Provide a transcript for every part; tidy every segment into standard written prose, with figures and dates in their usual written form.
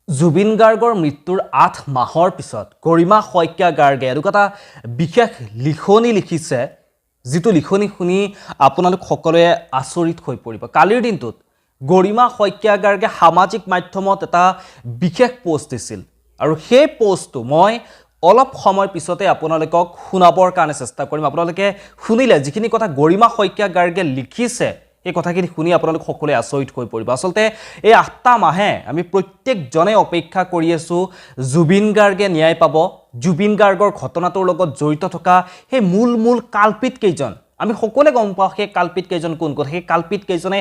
জুবিন গাৰ্গৰ মৃত্যুৰ ৮ মাহৰ পিছত গৰিমা শইকীয়া গাৰ্গে এটা বিশেষ লিখনি লিখিছে যিটো লিখনি শুনি আপোনালোক সকলোৱে আচৰিত হৈ পৰিব। কালিৰ দিনটোত গৰিমা শইকীয়া গাৰ্গে সামাজিক মাধ্যমত এটা বিশেষ পোষ্ট দিছিল আৰু সেই পোষ্টটো মই অলপ সময় পিছতে আপোনালোকক শুনাবৰ কাৰণে চেষ্টা কৰিম। আপোনালোকে শুনিলে যিখিনি কথা গৰিমা শইকীয়া গাৰ্গে লিখিছে এই কথাখিনি শুনি আপোনালোক সকলোৱে আচৰিত হৈ পৰিব। আচলতে এই ৮টা মাহে আমি প্ৰত্যেকজনে অপেক্ষা কৰি আছো জুবিন গাৰ্গে ন্যায় পাব, জুবিন গাৰ্গৰ ঘটনাটোৰ লগত জড়িত থকা সেই মূল কালপিত কেইজন আমি সকলোৱে গম পাওঁ সেই কালপিত কেইজন কোন কোন, সেই কালপিত কেইজনে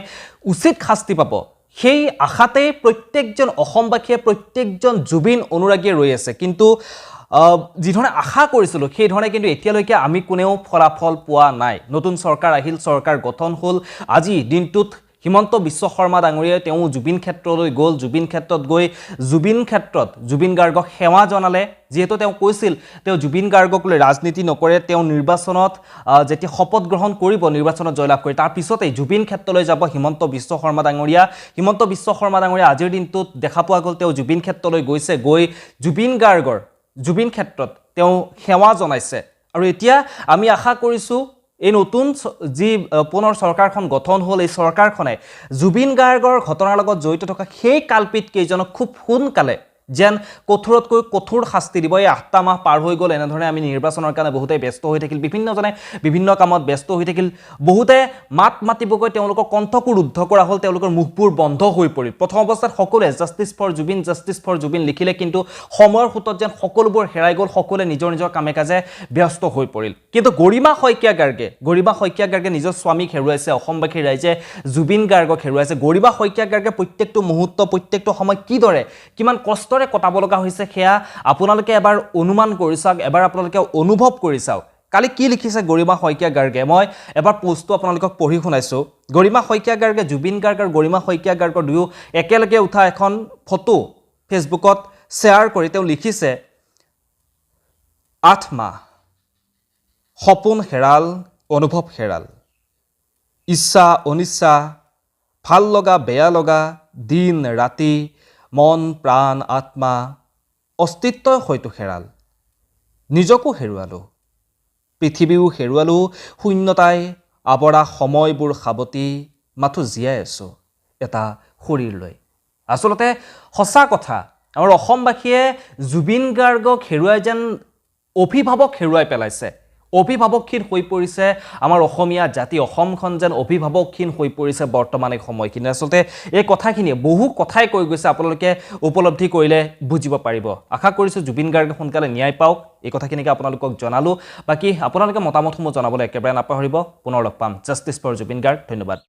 উচিত শাস্তি পাব সেই আশাতে প্ৰত্যেকজন অসমবাসীয়ে প্ৰত্যেকজন জুবিন অনুৰাগীয়ে ৰৈ আছে। কিন্তু যিধৰণে আশা কৰিছিলোঁ সেইধৰণে কিন্তু এতিয়ালৈকে আমি কোনেও ফলাফল পোৱা নাই। নতুন চৰকাৰ আহিল, চৰকাৰ গঠন হ'ল। আজি দিনটোত হিমন্ত বিশ্ব শৰ্মা ডাঙৰীয়াই তেওঁ জুবিন ক্ষেত্ৰলৈ গ'ল, জুবিন ক্ষেত্ৰত গৈ জুবিন গাৰ্গক সেৱা জনালে। যিহেতু তেওঁ কৈছিল তেওঁ জুবিন গাৰ্গক লৈ ৰাজনীতি নকৰে, তেওঁ নিৰ্বাচনত যেতিয়া শপত গ্ৰহণ কৰিব, নিৰ্বাচনত জয়লাভ কৰি তাৰ পিছতেই জুবিন ক্ষেত্ৰলৈ যাব হিমন্ত বিশ্ব শৰ্মা ডাঙৰীয়া। হিমন্ত বিশ্ব শৰ্মা ডাঙৰীয়া আজিৰ দিনটোত দেখা পোৱা গ'ল তেওঁ জুবিন ক্ষেত্ৰলৈ গৈছে, গৈ জুবিন ক্ষেত্ৰত তেওঁ সেৱা জনাইছে। আৰু এতিয়া আমি আশা কৰিছোঁ এই নতুন যি পুনৰ চৰকাৰখন গঠন হ'ল, এই চৰকাৰখনে জুবিন গাৰ্গৰ ঘটনাৰ লগত জড়িত থকা সেই কালপিত কেইজনক খুব সোনকালে যেন কঠোৰতকৈ কঠোৰ শাস্তি দিব। এই ৮টা মাহ পাৰ হৈ গ'ল, এনেধৰণে আমি নিৰ্বাচনৰ কাৰণে বহুতে ব্যস্ত হৈ থাকিল, বিভিন্নজনে বিভিন্ন কামত ব্যস্ত হৈ থাকিল, বহুতে মাত মাতিবগৈ তেওঁলোকৰ কণ্ঠকো ৰুদ্ধ কৰা হ'ল, তেওঁলোকৰ মুখবোৰ বন্ধ হৈ পৰিল। প্ৰথম অৱস্থাত সকলোৱে জাষ্টিছ ফৰ জুবিন লিখিলে, কিন্তু সময়ৰ সোঁতত যেন সকলোবোৰ হেৰাই গ'ল, সকলোৱে নিজৰ কামে কাজে ব্যস্ত হৈ পৰিল। কিন্তু গৰিমা শইকীয়া গাৰ্গে নিজৰ স্বামীক হেৰুৱাইছে, অসমবাসীৰ ৰাইজে জুবিন গাৰ্গক হেৰুৱাইছে। গৰিমা শইকীয়া গাৰ্গে প্ৰত্যেকটো মুহূৰ্ত প্ৰত্যেকটো সময় কিদৰে কিমান কষ্টৰে কটাব লগা হৈছে সেয়া আপোনালোকে এবাৰ অনুমান কৰি চাওক, এবাৰ আপোনালোকে অনুভৱ কৰি চাওক। কালি কি লিখিছে গৰিমা শইকীয়া গাৰ্গে, মই এবাৰ পোষ্টটো আপোনালোকক পঢ়ি শুনাইছোঁ। গৰিমা শইকীয়া গাৰ্গে জুবিন গাৰ্গ আৰু গৰিমা শইকীয়া গাৰ্গৰ দুয়ো একেলগে উঠা এখন ফটো ফেচবুকত শ্বেয়াৰ কৰি তেওঁ লিখিছে ৮ মাহ, সপোন হেৰাল, অনুভৱ হেৰাল, ইচ্ছা অনিচ্ছা, ভাল লগা বেয়া লগা, দিন ৰাতি, মন প্ৰাণ আত্মা, অস্তিত্বই হয়তো হেৰাল, নিজকো হেৰুৱালোঁ, পৃথিৱীও হেৰুৱালোঁ, শূন্যতাই আৱৰা সময়বোৰ সাৱটি, মাথো জীয়াই আছোঁ এটা শৰীৰ লৈ। আচলতে সঁচা কথা, আমাৰ অসমবাসীয়ে জুবিন গাৰ্গক হেৰুৱাই যেন অভিভাৱক হেৰুৱাই পেলাইছে, অভিভাৱকহীন হৈ পৰিছে আমাৰ অসমীয়া জাতি। অসমখন যেন অভিভাৱকহীন হৈ পৰিছে বৰ্তমান এই সময়খিনি। আচলতে এই কথাখিনিয়ে বহু কথাই কৈ গৈছে, আপোনালোকে উপলব্ধি কৰিলে বুজিব পাৰিব। আশা কৰিছোঁ জুবিন গাৰ্গে সোনকালে ন্যায় পাওক, এই কথাখিনিকে আপোনালোকক জনালোঁ। বাকী আপোনালোকে মতামতসমূহ জনাবলৈ একেবাৰে নাপাহৰিব। পুনৰ লগ পাম। Justice for Zubeen Garg. ধন্যবাদ।